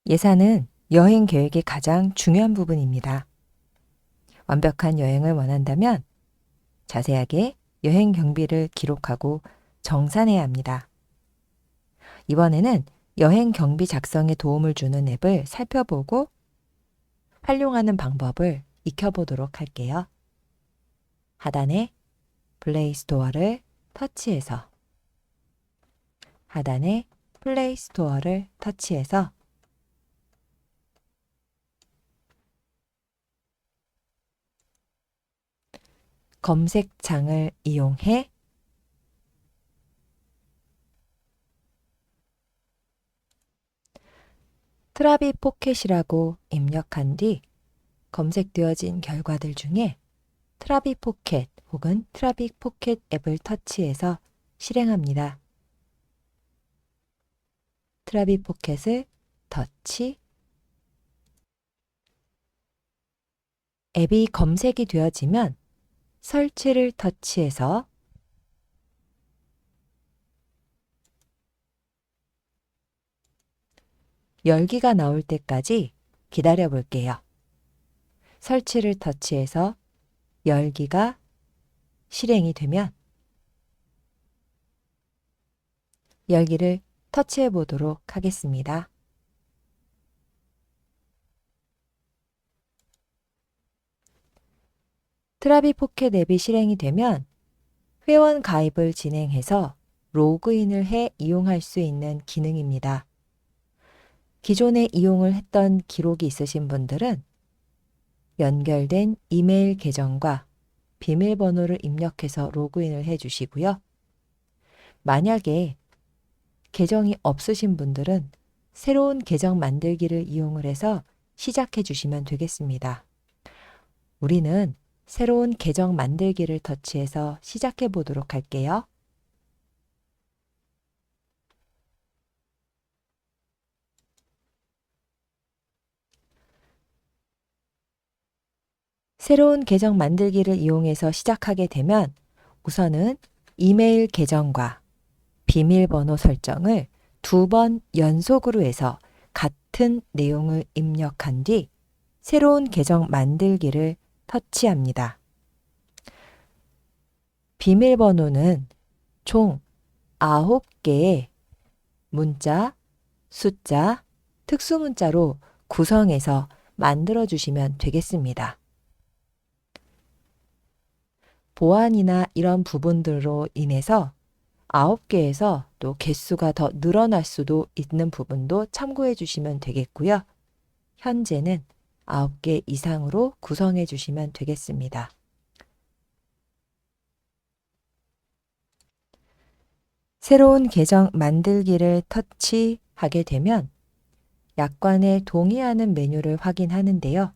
예산은 여행 계획의 가장 중요한 부분입니다. 완벽한 여행을 원한다면 자세하게 여행 경비를 기록하고 정산해야 합니다. 이번에는 여행 경비 작성에 도움을 주는 앱을 살펴보고 활용하는 방법을 익혀보도록 할게요. 하단에 플레이 스토어를 터치해서 검색창을 이용해 트라비 포켓이라고 입력한 뒤 검색되어진 결과들 중에 트라비 포켓 혹은 트라비 포켓 앱을 터치해서 실행합니다. 트라비 포켓을 터치, 앱이 검색이 되어지면 설치를 터치해서 열기가 나올 때까지 기다려 볼게요. 설치를 터치해서 열기가 실행이 되면 열기를 터치해 보도록 하겠습니다. 트라비 포켓 앱이 실행이 되면 회원 가입을 진행해서 로그인을 해 이용할 수 있는 기능입니다. 기존에 이용을 했던 기록이 있으신 분들은 연결된 이메일 계정과 비밀번호를 입력해서 로그인을 해 주시고요. 만약에 계정이 없으신 분들은 새로운 계정 만들기를 이용을 해서 시작해 주시면 되겠습니다. 우리는 새로운 계정 만들기를 터치해서 시작해 보도록 할게요. 새로운 계정 만들기를 이용해서 시작하게 되면 우선은 이메일 계정과 비밀번호 설정을 2번 연속으로 해서 같은 내용을 입력한 뒤 새로운 계정 만들기를 터치합니다. 비밀번호는 총 9개의 문자, 숫자, 특수문자로 구성해서 만들어 주시면 되겠습니다. 보안이나 이런 부분들로 인해서 9개에서 또 개수가 더 늘어날 수도 있는 부분도 참고해 주시면 되겠고요. 현재는 9개 이상으로 구성해 주시면 되겠습니다. 새로운 계정 만들기를 터치하게 되면 약관에 동의하는 메뉴를 확인하는데요.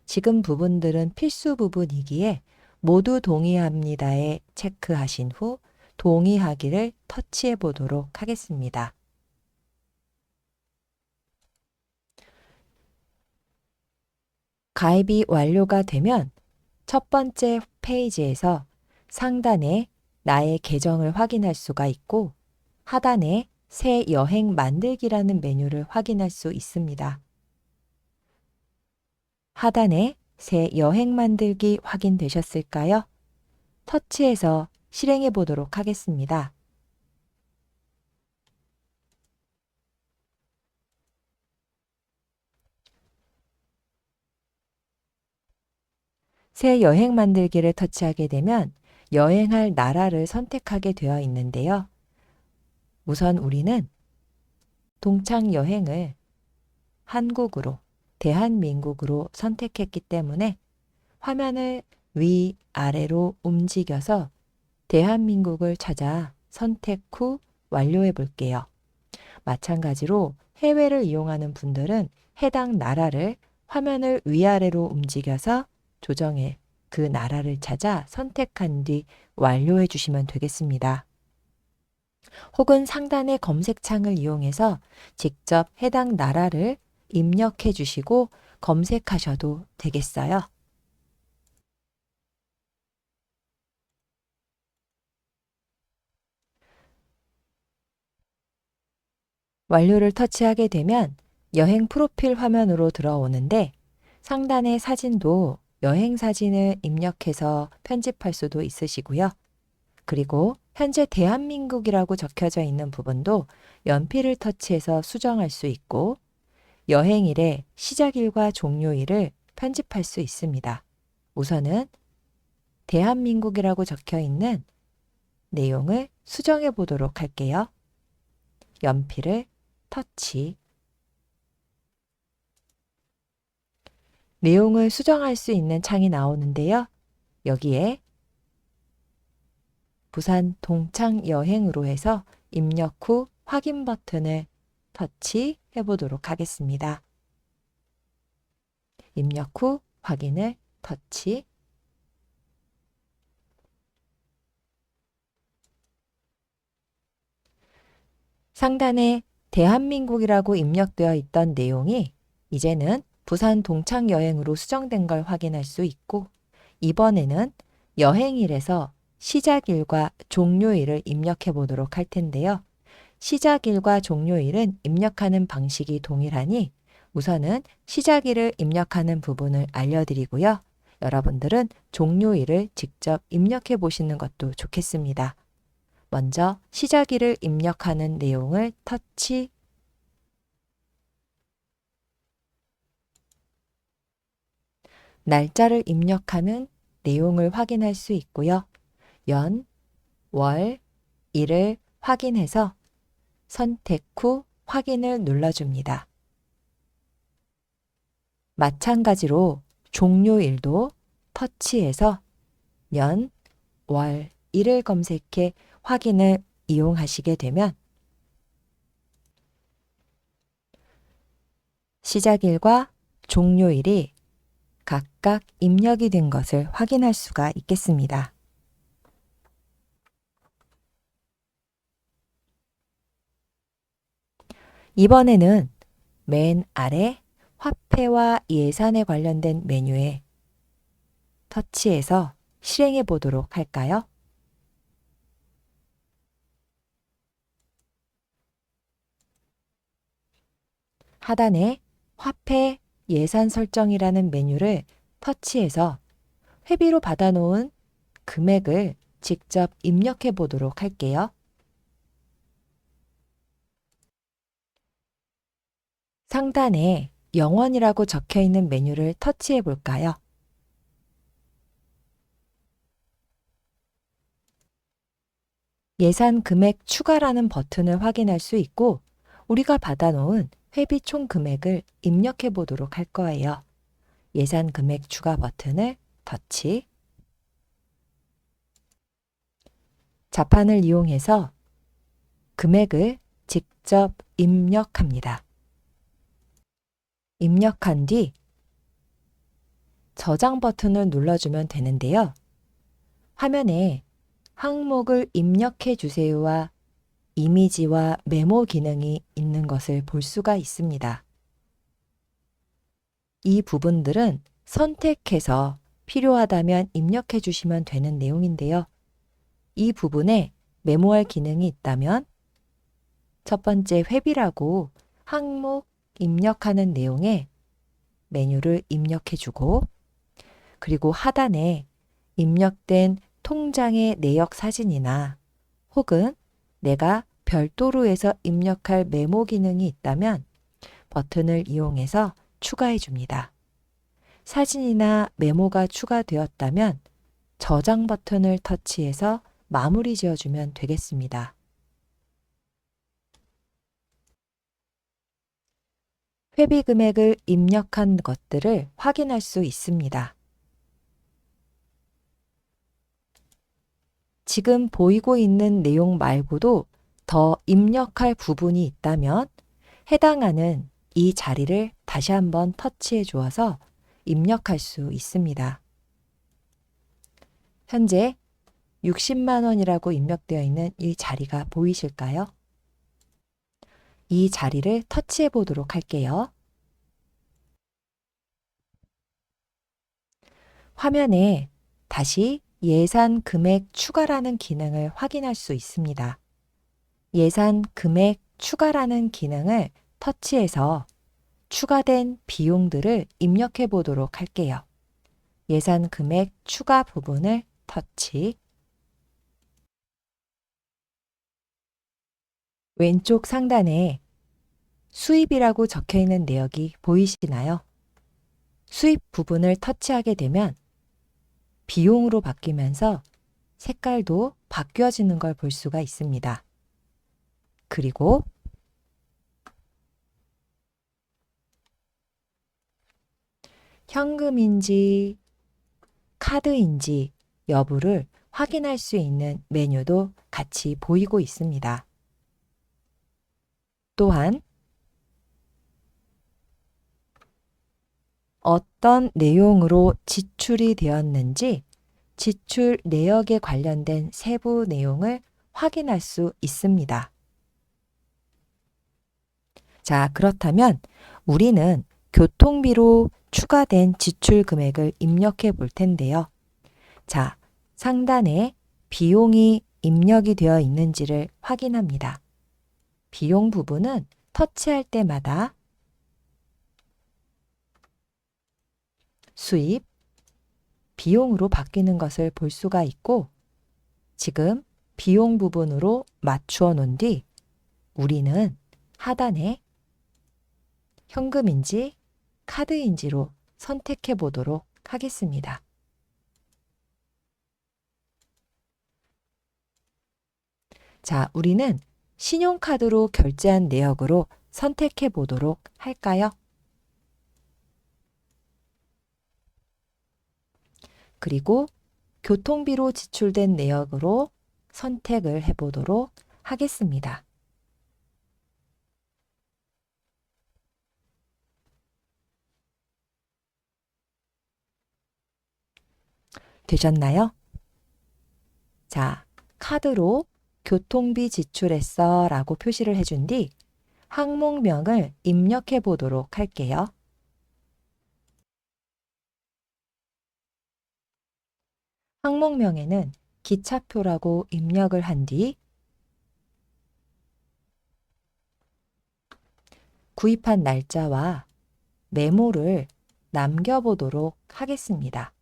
지금 부분들은 필수 부분이기에 모두 동의합니다에 체크하신 후 동의하기를 터치해 보도록 하겠습니다. 가입이 완료가 되면 첫 번째 페이지에서 상단에 나의 계정을 확인할 수가 있고 하단에 새 여행 만들기라는 메뉴를 확인할 수 있습니다. 하단에 새 여행 만들기 확인되셨을까요? 터치해서 실행해 보도록 하겠습니다. 새 여행 만들기를 터치하게 되면 여행할 나라를 선택하게 되어 있는데요. 우선 우리는 동창 여행을 한국으로, 대한민국으로 선택했기 때문에 화면을 위아래로 움직여서 대한민국을 찾아 선택 후 완료해 볼게요. 마찬가지로 해외를 이용하는 분들은 해당 나라를 화면을 위아래로 움직여서 조정해 그 나라를 찾아 선택한 뒤 완료해 주시면 되겠습니다. 혹은 상단의 검색창을 이용해서 직접 해당 나라를 입력해 주시고 검색하셔도 되겠어요. 완료를 터치하게 되면 여행 프로필 화면으로 들어오는데 상단의 사진도 여행 사진을 입력해서 편집할 수도 있으시고요. 그리고 현재 대한민국이라고 적혀져 있는 부분도 연필을 터치해서 수정할 수 있고 여행일의 시작일과 종료일을 편집할 수 있습니다. 우선은 대한민국이라고 적혀 있는 내용을 수정해 보도록 할게요. 연필을 터치. 내용을 수정할 수 있는 창이 나오는데요. 여기에 부산 동창 여행으로 해서 입력 후 확인 버튼을 터치해 보도록 하겠습니다. 입력 후 확인을 터치. 상단에 대한민국이라고 입력되어 있던 내용이 이제는 부산 동창 여행으로 수정된 걸 확인할 수 있고 이번에는 여행일에서 시작일과 종료일을 입력해 보도록 할 텐데요. 시작일과 종료일은 입력하는 방식이 동일하니 우선은 시작일을 입력하는 부분을 알려드리고요. 여러분들은 종료일을 직접 입력해 보시는 것도 좋겠습니다. 먼저 시작일을 입력하는 내용을 터치. 날짜를 입력하는 내용을 확인할 수 있고요. 연, 월, 일을 확인해서 선택 후 확인을 눌러줍니다. 마찬가지로 종료일도 터치해서 연, 월, 일을 검색해 확인을 이용하시게 되면 시작일과 종료일이 각각 입력이 된 것을 확인할 수가 있겠습니다. 이번에는 맨 아래 화폐와 예산에 관련된 메뉴에 터치해서 실행해 보도록 할까요? 하단에 화폐 예산 설정이라는 메뉴를 터치해서 회비로 받아놓은 금액을 직접 입력해 보도록 할게요. 상단에 영원이라고 적혀 있는 메뉴를 터치해 볼까요? 예산 금액 추가라는 버튼을 확인할 수 있고 우리가 받아놓은 회비 총 금액을 입력해 보도록 할 거예요. 예산 금액 추가 버튼을 터치. 자판을 이용해서 금액을 직접 입력합니다. 입력한 뒤 저장 버튼을 눌러주면 되는데요. 화면에 항목을 입력해 주세요와 이미지와 메모 기능이 있는 것을 볼 수가 있습니다. 이 부분들은 선택해서 필요하다면 입력해 주시면 되는 내용인데요. 이 부분에 메모할 기능이 있다면 첫 번째 회비라고 항목 입력하는 내용에 메뉴를 입력해 주고 그리고 하단에 입력된 통장의 내역 사진이나 혹은 내가 별도로 해서 입력할 메모 기능이 있다면 버튼을 이용해서 추가해 줍니다. 사진이나 메모가 추가되었다면 저장 버튼을 터치해서 마무리 지어주면 되겠습니다. 회비 금액을 입력한 것들을 확인할 수 있습니다. 지금 보이고 있는 내용 말고도 더 입력할 부분이 있다면 해당하는 이 자리를 다시 한번 터치해 주어서 입력할 수 있습니다. 현재 60만 원이라고 입력되어 있는 이 자리가 보이실까요? 이 자리를 터치해 보도록 할게요. 화면에 다시 예산 금액 추가라는 기능을 확인할 수 있습니다. 예산 금액 추가라는 기능을 터치해서 추가된 비용들을 입력해 보도록 할게요. 예산 금액 추가 부분을 터치. 왼쪽 상단에 수입이라고 적혀 있는 내역이 보이시나요? 수입 부분을 터치하게 되면 비용으로 바뀌면서 색깔도 바뀌어지는 걸 볼 수가 있습니다. 그리고 현금인지 카드인지 여부를 확인할 수 있는 메뉴도 같이 보이고 있습니다. 또한 어떤 내용으로 지출이 되었는지 지출 내역에 관련된 세부 내용을 확인할 수 있습니다. 자, 그렇다면 우리는 교통비로 추가된 지출 금액을 입력해 볼 텐데요. 자, 상단에 비용이 입력이 되어 있는지를 확인합니다. 비용 부분은 터치할 때마다 수입, 비용으로 바뀌는 것을 볼 수가 있고 지금 비용 부분으로 맞추어 놓은 뒤 우리는 하단에 현금인지 카드인지로 선택해 보도록 하겠습니다. 자, 우리는 신용카드로 결제한 내역으로 선택해 보도록 할까요? 그리고 교통비로 지출된 내역으로 선택을 해 보도록 하겠습니다. 되셨나요? 자, 카드로 교통비 지출했어 라고 표시를 해준 뒤 항목명을 입력해 보도록 할게요. 항목명에는 기차표라고 입력을 한 뒤 구입한 날짜와 메모를 남겨보도록 하겠습니다.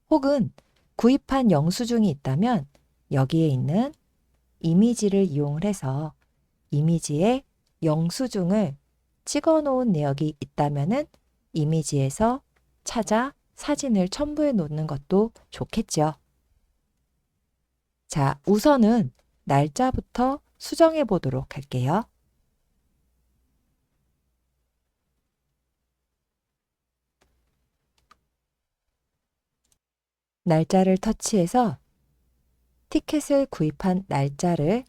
혹은 구입한 영수증이 있다면 여기에 있는 이미지를 이용을 해서 이미지에 영수증을 찍어 놓은 내역이 있다면 이미지에서 찾아 사진을 첨부해 놓는 것도 좋겠죠. 자, 우선은 날짜부터 수정해 보도록 할게요. 날짜를 터치해서 티켓을 구입한 날짜를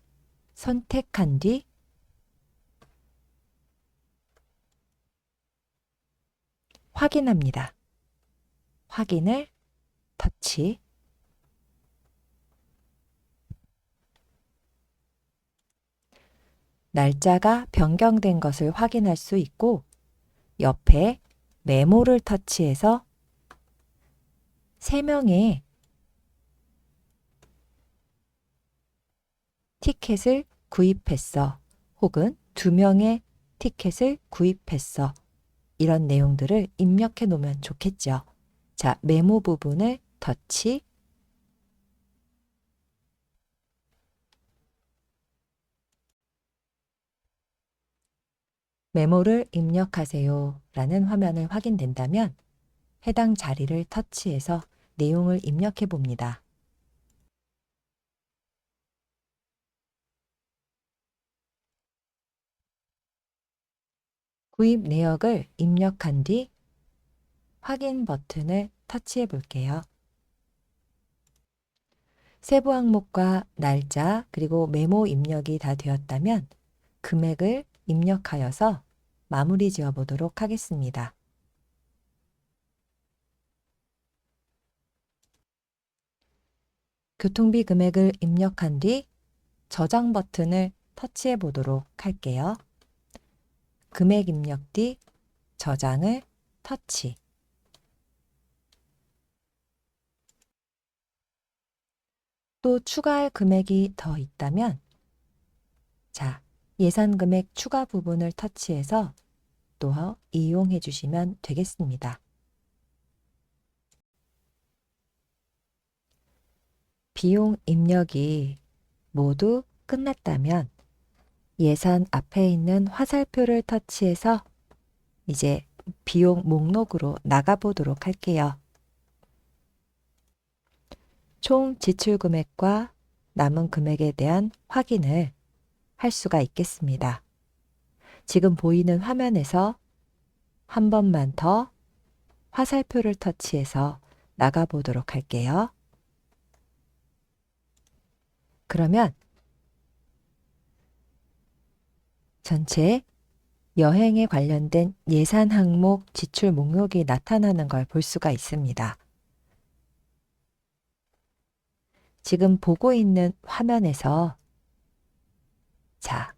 선택한 뒤 확인합니다. 확인을 터치. 날짜가 변경된 것을 확인할 수 있고 옆에 메모를 터치해서 3명의 티켓을 구입했어 혹은 2명의 티켓을 구입했어 이런 내용들을 입력해 놓으면 좋겠죠. 자, 메모 부분을 터치. 메모를 입력하세요 라는 화면을 확인된다면 해당 자리를 터치해서 내용을 입력해 봅니다. 구입 내역을 입력한 뒤 확인 버튼을 터치해 볼게요. 세부 항목과 날짜 그리고 메모 입력이 다 되었다면 금액을 입력하여서 마무리 지어 보도록 하겠습니다. 교통비 금액을 입력한 뒤 저장 버튼을 터치해 보도록 할게요. 금액 입력 뒤 저장을 터치. 또 추가할 금액이 더 있다면 자, 예산 금액 추가 부분을 터치해서 또 이용해 주시면 되겠습니다. 비용 입력이 모두 끝났다면 예산 앞에 있는 화살표를 터치해서 이제 비용 목록으로 나가보도록 할게요. 총 지출 금액과 남은 금액에 대한 확인을 할 수가 있겠습니다. 지금 보이는 화면에서 한 번만 더 화살표를 터치해서 나가보도록 할게요. 그러면 전체 여행에 관련된 예산 항목 지출 목록이 나타나는 걸 볼 수가 있습니다. 지금 보고 있는 화면에서 자,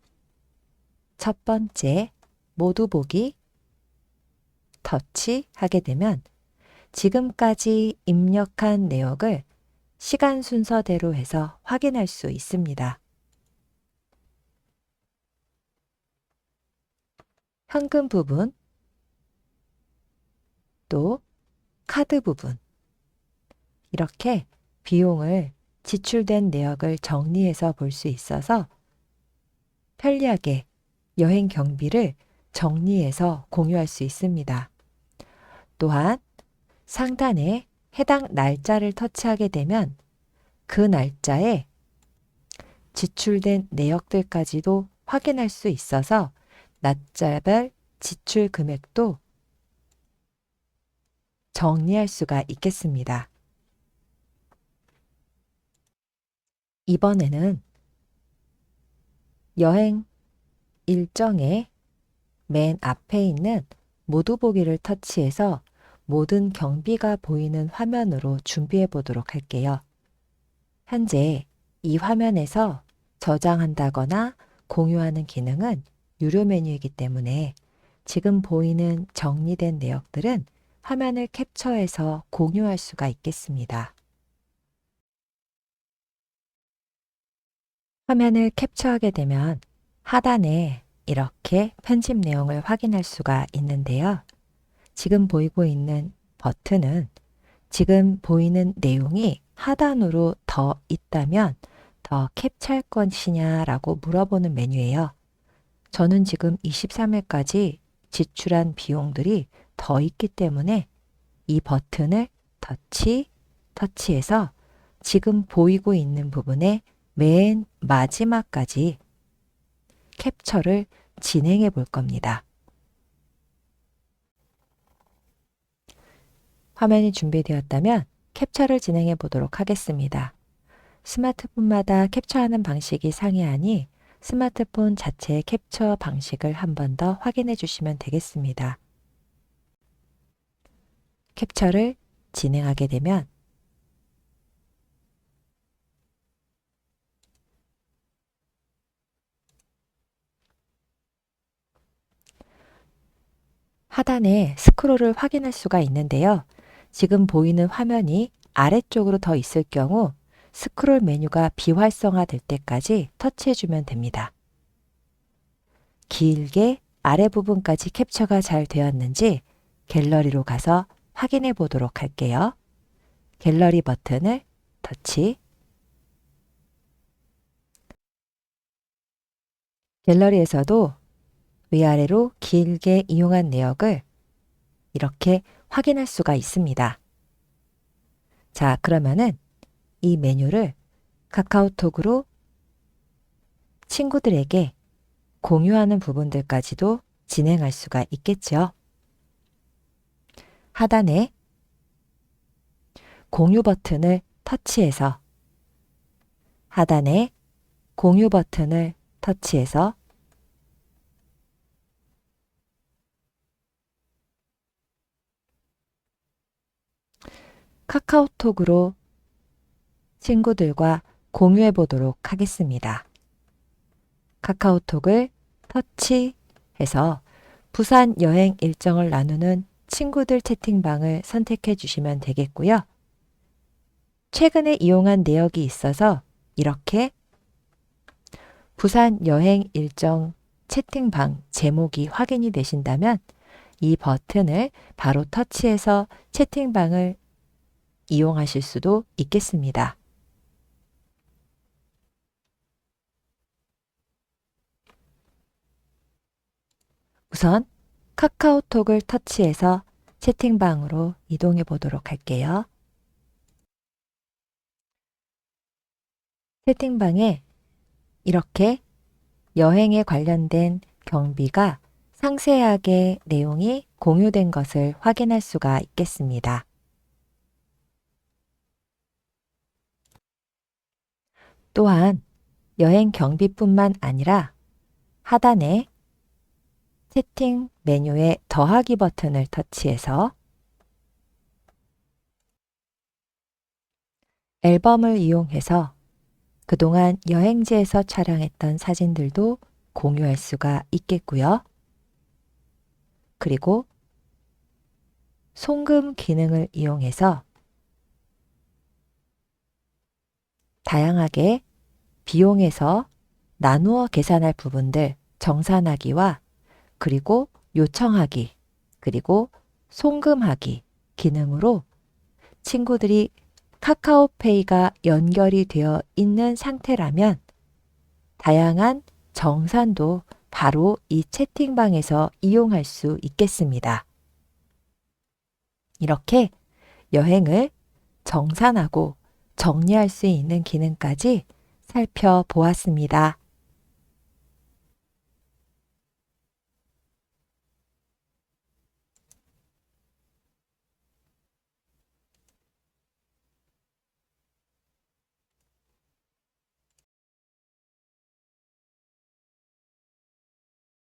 첫 번째 모두 보기 터치하게 되면 지금까지 입력한 내역을 시간 순서대로 해서 확인할 수 있습니다. 현금 부분, 또 카드 부분, 이렇게 비용을 지출된 내역을 정리해서 볼 수 있어서 편리하게 여행 경비를 정리해서 공유할 수 있습니다. 또한 상단에 해당 날짜를 터치하게 되면 그 날짜에 지출된 내역들까지도 확인할 수 있어서 날짜별 지출 금액도 정리할 수가 있겠습니다. 이번에는 여행 일정의 맨 앞에 있는 모두 보기를 터치해서 모든 경비가 보이는 화면으로 준비해 보도록 할게요. 현재 이 화면에서 저장한다거나 공유하는 기능은 유료 메뉴이기 때문에 지금 보이는 정리된 내역들은 화면을 캡처해서 공유할 수가 있겠습니다. 화면을 캡처하게 되면 하단에 이렇게 편집 내용을 확인할 수가 있는데요. 지금 보이고 있는 버튼은 지금 보이는 내용이 하단으로 더 있다면 더 캡처할 것이냐라고 물어보는 메뉴예요. 저는 지금 23일까지 지출한 비용들이 더 있기 때문에 이 버튼을 터치해서 지금 보이고 있는 부분에 맨 마지막까지 캡처를 진행해 볼 겁니다. 화면이 준비되었다면 캡처를 진행해 보도록 하겠습니다. 스마트폰마다 캡처하는 방식이 상이하니 스마트폰 자체의 캡처 방식을 한 번 더 확인해 주시면 되겠습니다. 캡처를 진행하게 되면 하단에 스크롤을 확인할 수가 있는데요. 지금 보이는 화면이 아래쪽으로 더 있을 경우 스크롤 메뉴가 비활성화될 때까지 터치해주면 됩니다. 길게 아래 부분까지 캡처가 잘 되었는지 갤러리로 가서 확인해 보도록 할게요. 갤러리 버튼을 터치. 갤러리에서도 위아래로 길게 이용한 내역을 이렇게 확인할 수가 있습니다. 자, 그러면은 이 메뉴를 카카오톡으로 친구들에게 공유하는 부분들까지도 진행할 수가 있겠죠. 하단에 공유 버튼을 터치해서 하단에 공유 버튼을 터치해서 카카오톡으로 친구들과 공유해 보도록 하겠습니다. 카카오톡을 터치해서 부산 여행 일정을 나누는 친구들 채팅방을 선택해 주시면 되겠고요. 최근에 이용한 내역이 있어서 이렇게 부산 여행 일정 채팅방 제목이 확인이 되신다면 이 버튼을 바로 터치해서 채팅방을 이용하실 수도 있겠습니다. 우선 카카오톡을 터치해서 채팅방으로 이동해 보도록 할게요. 채팅방에 이렇게 여행에 관련된 경비가 상세하게 내용이 공유된 것을 확인할 수가 있겠습니다. 또한 여행 경비뿐만 아니라 하단에 채팅 메뉴의 더하기 버튼을 터치해서 앨범을 이용해서 그동안 여행지에서 촬영했던 사진들도 공유할 수가 있겠고요. 그리고 송금 기능을 이용해서 다양하게 비용에서 나누어 계산할 부분들 정산하기와 그리고 요청하기, 그리고 송금하기 기능으로 친구들이 카카오페이가 연결이 되어 있는 상태라면 다양한 정산도 바로 이 채팅방에서 이용할 수 있겠습니다. 이렇게 여행을 정산하고 정리할 수 있는 기능까지 살펴보았습니다.